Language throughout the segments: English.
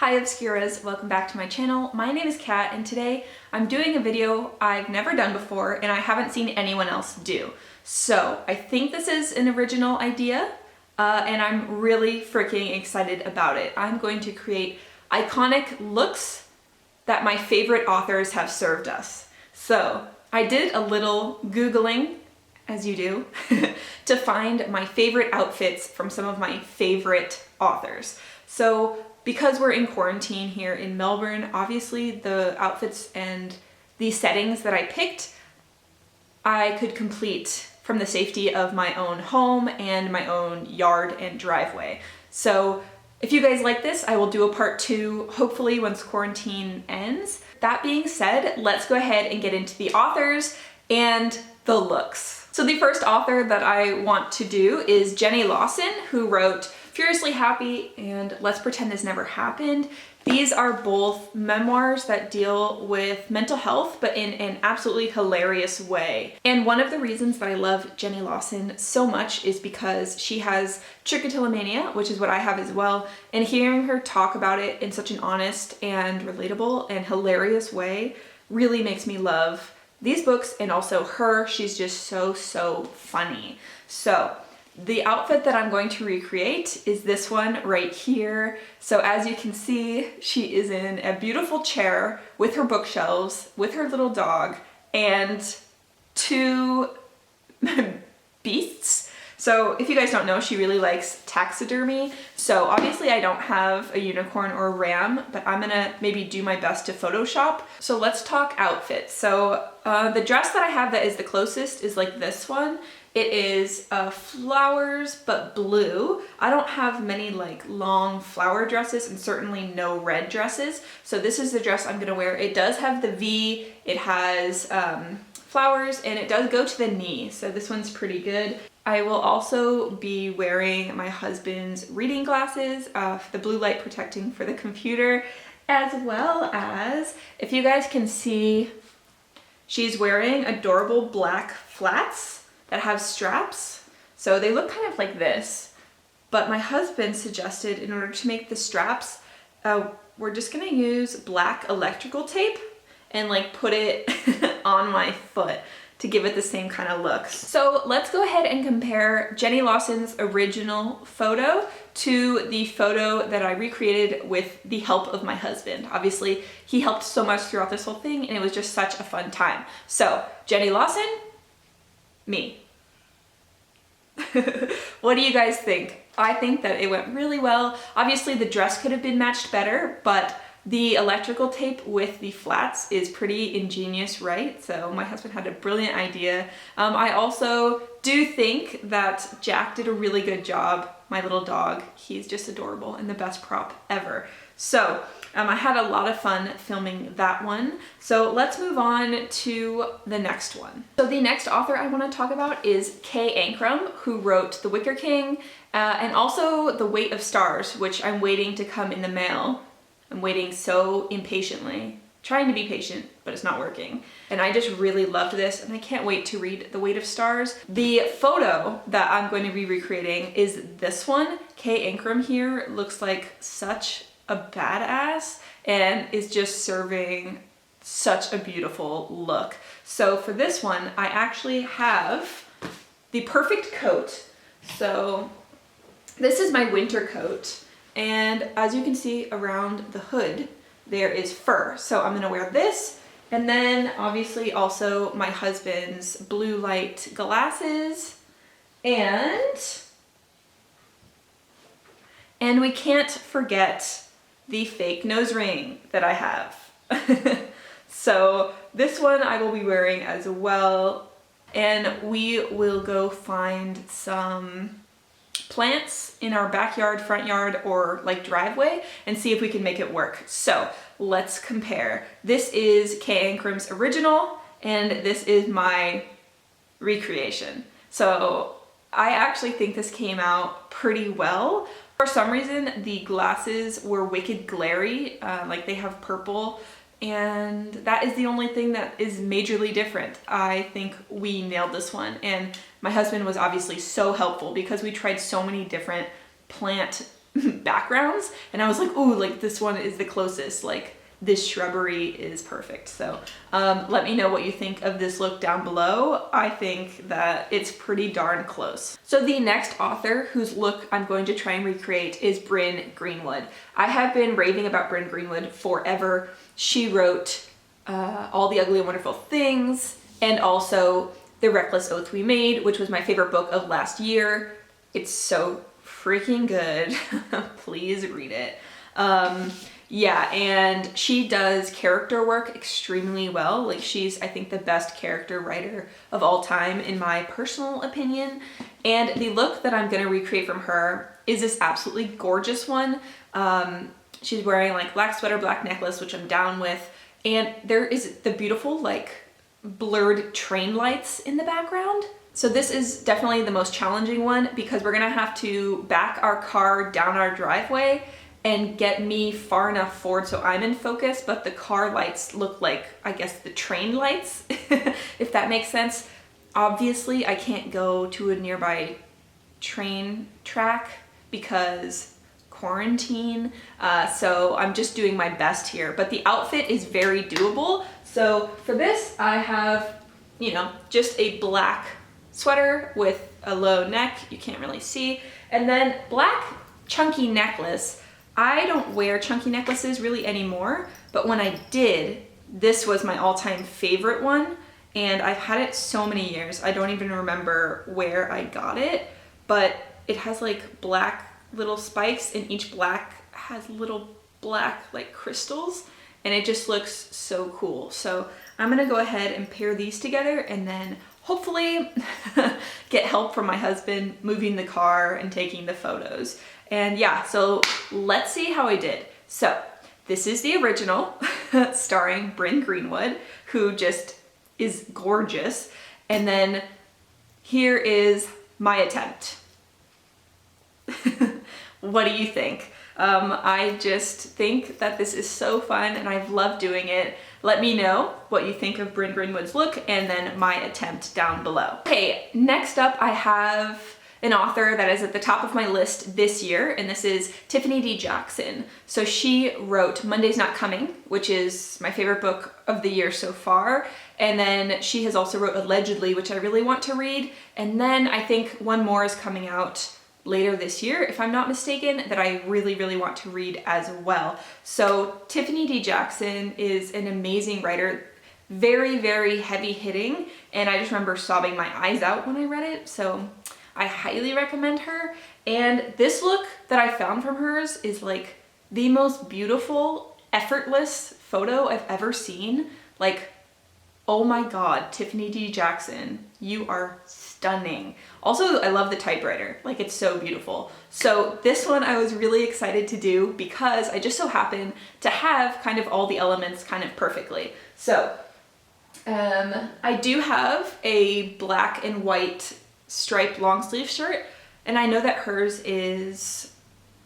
Hi Obscuras, welcome back to my channel. My name is Kat and today I'm doing a video I've never done before and I haven't seen anyone else do. So I think this is an original idea and I'm really freaking excited about it. I'm going to create iconic looks that my favorite authors have served us. So I did a little Googling, as you do, to find my favorite outfits from some of my favorite authors. So because we're in quarantine here in Melbourne, obviously the outfits and the settings that I picked, I could complete from the safety of my own home and my own yard and driveway. So if you guys like this, I will do a part 2, hopefully once quarantine ends. That being said, let's go ahead and get into the authors and the looks. So the first author that I want to do is Jenny Lawson, who wrote Furiously Happy and Let's Pretend This Never Happened. These are both memoirs that deal with mental health, but in an absolutely hilarious way. And one of the reasons that I love Jenny Lawson so much is because she has trichotillomania, which is what I have as well, and hearing her talk about it in such an honest and relatable and hilarious way really makes me love these books and also her. She's just so funny. So the outfit that I'm going to recreate is this one right here. So as you can see, she is in a beautiful chair with her bookshelves, with her little dog, and 2 beasts. So if you guys don't know, she really likes taxidermy. So obviously I don't have a unicorn or a ram, but I'm gonna maybe do my best to Photoshop. So let's talk outfits. So the dress that I have that is the closest is like this one. It is flowers, but blue. I don't have many like long flower dresses and certainly no red dresses. So this is the dress I'm gonna wear. It does have the V, it has flowers, and it does go to the knee. So this one's pretty good. I will also be wearing my husband's reading glasses, the blue light protecting for the computer, as well as, if you guys can see, she's wearing adorable black flats that have straps. So they look kind of like this, but my husband suggested in order to make the straps, we're just gonna use black electrical tape and like put it on my foot to give it the same kind of look. So let's go ahead and compare Jenny Lawson's original photo to the photo that I recreated with the help of my husband. Obviously, he helped so much throughout this whole thing and it was just such a fun time. So Jenny Lawson, me. What do you guys think? I think that it went really well. Obviously the dress could have been matched better, but the electrical tape with the flats is pretty ingenious, right? So my husband had a brilliant idea. I also do think that Jack did a really good job. My little dog, he's just adorable and the best prop ever. So I had a lot of fun filming that one. So let's move on to the next one. So the next author I want to talk about is Ancrum, who wrote The Wicker King and also The Weight of Stars, which I'm waiting to come in the mail. I'm waiting so impatiently, trying to be patient, but it's not working. And I just really loved this and I can't wait to read The Weight of Stars. The photo that I'm going to be recreating is this one. Ancrum here looks like such a badass and is just serving such a beautiful look. So for this one, I actually have the perfect coat. So this is my winter coat. And as you can see around the hood, there is fur. So I'm gonna wear this and then obviously also my husband's blue light glasses and we can't forget the fake nose ring that I have. So this one I will be wearing as well. And we will go find some plants in our backyard, front yard, or like driveway and see if we can make it work. So let's compare. This is Ancrum's original and this is my recreation. So I actually think this came out pretty well. For some reason, the glasses were wicked glary, like they have purple, and that is the only thing that is majorly different. I think we nailed this one, and my husband was obviously so helpful because we tried so many different plant backgrounds, and I was like, ooh, like this one is the closest, like this shrubbery is perfect. So let me know what you think of this look down below. I think that it's pretty darn close. So the next author whose look I'm going to try and recreate is Bryn Greenwood. I have been raving about Bryn Greenwood forever. She wrote All the Ugly and Wonderful Things, and also The Reckless Oath We Made, which was my favorite book of last year. It's so freaking good. Please read it. Yeah, and she does character work extremely well. Like, she's, I think, the best character writer of all time, in my personal opinion. And the look that I'm gonna recreate from her is this absolutely gorgeous one. She's wearing like black sweater, black necklace, which I'm down with. And there is the beautiful, like, blurred train lights in the background. So this is definitely the most challenging one, because we're gonna have to back our car down our driveway and get me far enough forward so I'm in focus, but the car lights look like, I guess, the train lights, if that makes sense. Obviously, I can't go to a nearby train track because quarantine, so I'm just doing my best here, but the outfit is very doable. So for this, I have, you know, just a black sweater with a low neck, you can't really see, and then black chunky necklace. I don't wear chunky necklaces really anymore, but when I did, this was my all-time favorite one, and I've had it so many years, I don't even remember where I got it, but it has like black little spikes, and each black has little black like crystals, and it just looks so cool. So I'm gonna go ahead and pair these together, and then hopefully get help from my husband moving the car and taking the photos. And yeah, so let's see how I did. So this is the original starring Bryn Greenwood, who just is gorgeous. And then here is my attempt. What do you think? I just think that this is so fun, and I've loved doing it. Let me know what you think of Bryn Greenwood's look, and then my attempt down below. Okay, next up I have an author that is at the top of my list this year, and this is Tiffany D. So she wrote Monday's Not Coming, which is my favorite book of the year so far. And then she has also wrote Allegedly, which I really want to read. And then I think one more is coming out later this year, if I'm not mistaken, that I really, really want to read as well. So Tiffany D. is an amazing writer, very, very heavy hitting. And I just remember sobbing my eyes out when I read it. So I highly recommend her. And this look that I found from hers is like the most beautiful, effortless photo I've ever seen. Like, oh my God, Tiffany D. you are stunning. Also, I love the typewriter, like it's so beautiful. So this one I was really excited to do because I just so happen to have kind of all the elements kind of perfectly. So I do have a black and white striped long sleeve shirt, and I know that hers is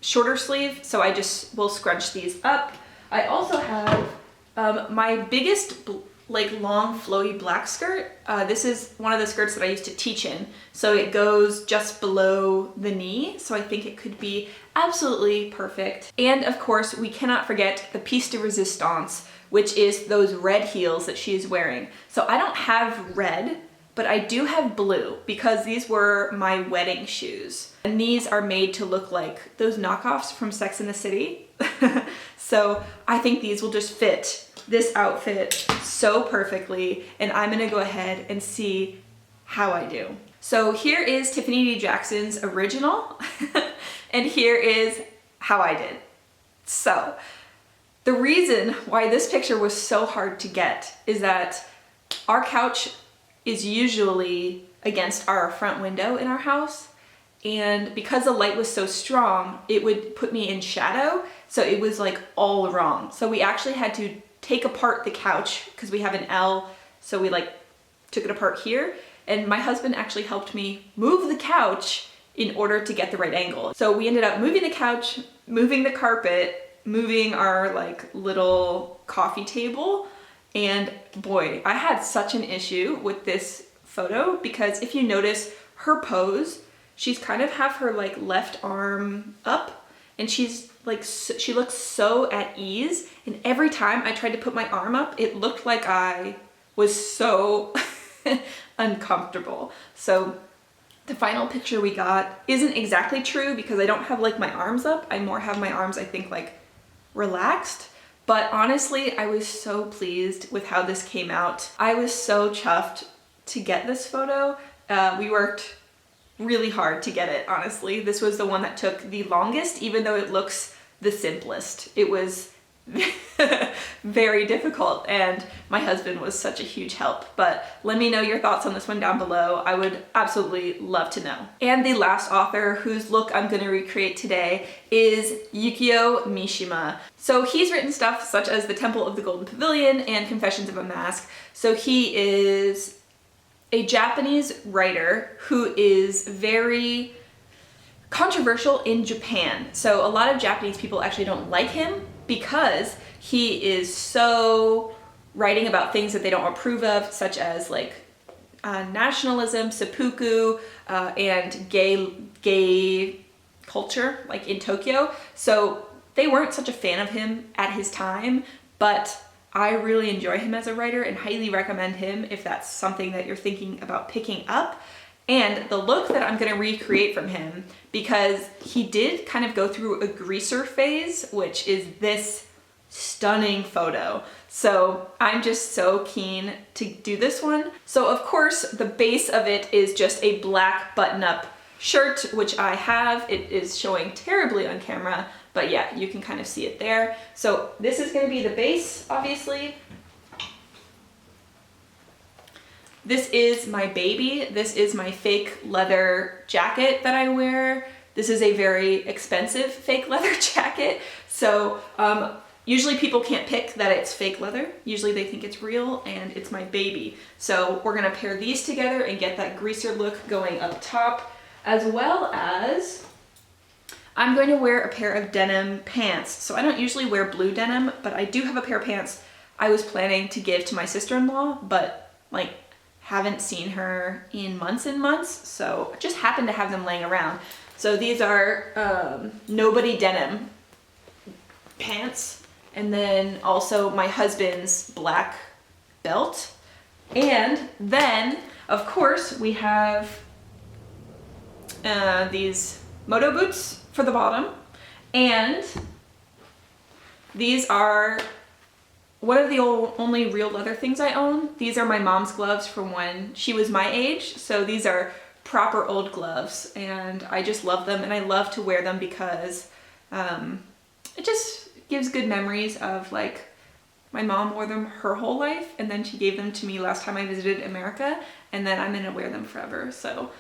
shorter sleeve, so I just will scrunch these up. I also have my biggest like long flowy black skirt. This is one of the skirts that I used to teach in, so it goes just below the knee, so I think it could be absolutely perfect. And of course, we cannot forget the piece de resistance, which is those red heels that she is wearing. So I don't have red, but I do have blue because these were my wedding shoes. And these are made to look like those knockoffs from Sex and the City. So I think these will just fit this outfit so perfectly, and I'm gonna go ahead and see how I do. So here is Tiffany D. original, and here is how I did. So the reason why this picture was so hard to get is that our couch is usually against our front window in our house, and because the light was so strong, it would put me in shadow, so it was like all wrong. So we actually had to take apart the couch because we have an L, so we like took it apart here, and my husband actually helped me move the couch in order to get the right angle. So we ended up moving the couch, moving the carpet, moving our like little coffee table, and boy, I had such an issue with this photo because if you notice her pose, she's kind of have her like left arm up, and she's like, she looks so at ease. And every time I tried to put my arm up, it looked like I was so uncomfortable. So the final picture we got isn't exactly true because I don't have like my arms up. I more have my arms, I think, like relaxed. But honestly, I was so pleased with how this came out. I was so chuffed to get this photo. We worked really hard to get it, honestly. This was the one that took the longest, even though it looks the simplest. It was very difficult, and my husband was such a huge help. But let me know your thoughts on this one down below. I would absolutely love to know. And the last author whose look I'm gonna recreate today is Yukio Mishima. So he's written stuff such as The Temple of the Golden Pavilion and Confessions of a Mask. So he is a Japanese writer who is very controversial in Japan. So a lot of Japanese people actually don't like him because he is so writing about things that they don't approve of, such as like nationalism, seppuku, and gay culture, like in Tokyo. So they weren't such a fan of him at his time, but I really enjoy him as a writer and highly recommend him if that's something that you're thinking about picking up. And the look that I'm gonna recreate from him, because he did kind of go through a greaser phase, which is this stunning photo. So I'm just so keen to do this one. So of course, the base of it is just a black button-up shirt, which I have. It is showing terribly on camera, but yeah, you can kind of see it there. So this is gonna be the base, obviously. This is my baby. This is my fake leather jacket that I wear. This is a very expensive fake leather jacket. So usually people can't pick that it's fake leather. Usually they think it's real, and it's my baby. So we're gonna pair these together and get that greaser look going up top, as well as I'm going to wear a pair of denim pants. So I don't usually wear blue denim, but I do have a pair of pants I was planning to give to my sister-in-law, but like haven't seen her in months and months, so I just happened to have them laying around. So these are Nobody denim pants, and then also my husband's black belt. And then, of course, we have these moto boots for the bottom, and these are one of the only real leather things I own. These are my mom's gloves from when she was my age. So these are proper old gloves, and I just love them, and I love to wear them because it just gives good memories of like my mom wore them her whole life, and then she gave them to me last time I visited America, and then I'm gonna wear them forever. So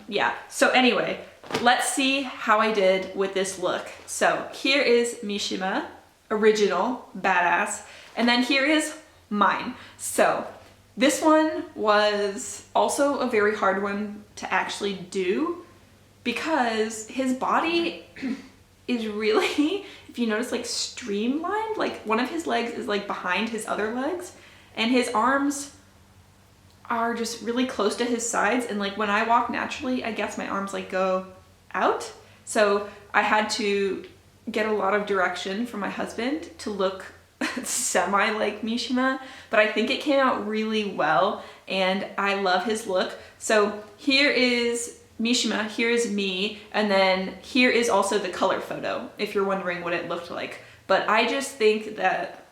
yeah, so anyway, let's see how I did with this look. So here is Mishima, original, badass. And then here is mine. So this one was also a very hard one to actually do because his body is really, if you notice, like streamlined. Like one of his legs is like behind his other legs, and his arms are just really close to his sides. And like when I walk naturally, I guess my arms like go out. So I had to get a lot of direction from my husband to look semi like Mishima, but I think it came out really well, and I love his look. So here is Mishima, here is me, and then here is also the color photo, if you're wondering what it looked like. But I just think that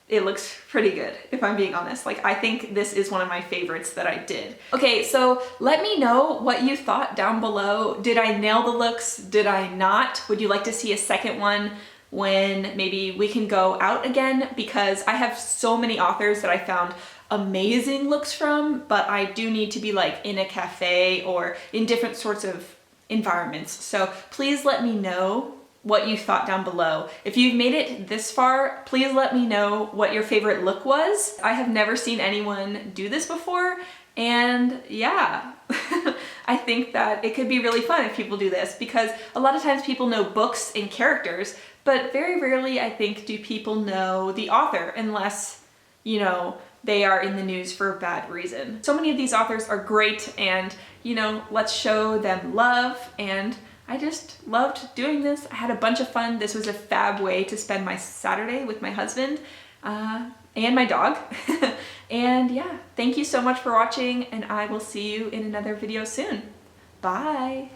it looks pretty good, if I'm being honest. Like, I think this is one of my favorites that I did. Okay, so let me know what you thought down below. Did I nail the looks? Did I not? Would you like to see a second one when maybe we can go out again? Because I have so many authors that I found amazing looks from, but I do need to be like in a cafe or in different sorts of environments. So please let me know what you thought down below. If you've made it this far, please let me know what your favorite look was. I have never seen anyone do this before, and yeah, I think that it could be really fun if people do this, because a lot of times people know books and characters, but very rarely, I think, do people know the author unless, you know, they are in the news for a bad reason. So many of these authors are great, and, you know, let's show them love, and I just loved doing this. I had a bunch of fun. This was a fab way to spend my Saturday with my husband and my dog. And yeah, thank you so much for watching, and I will see you in another video soon. Bye.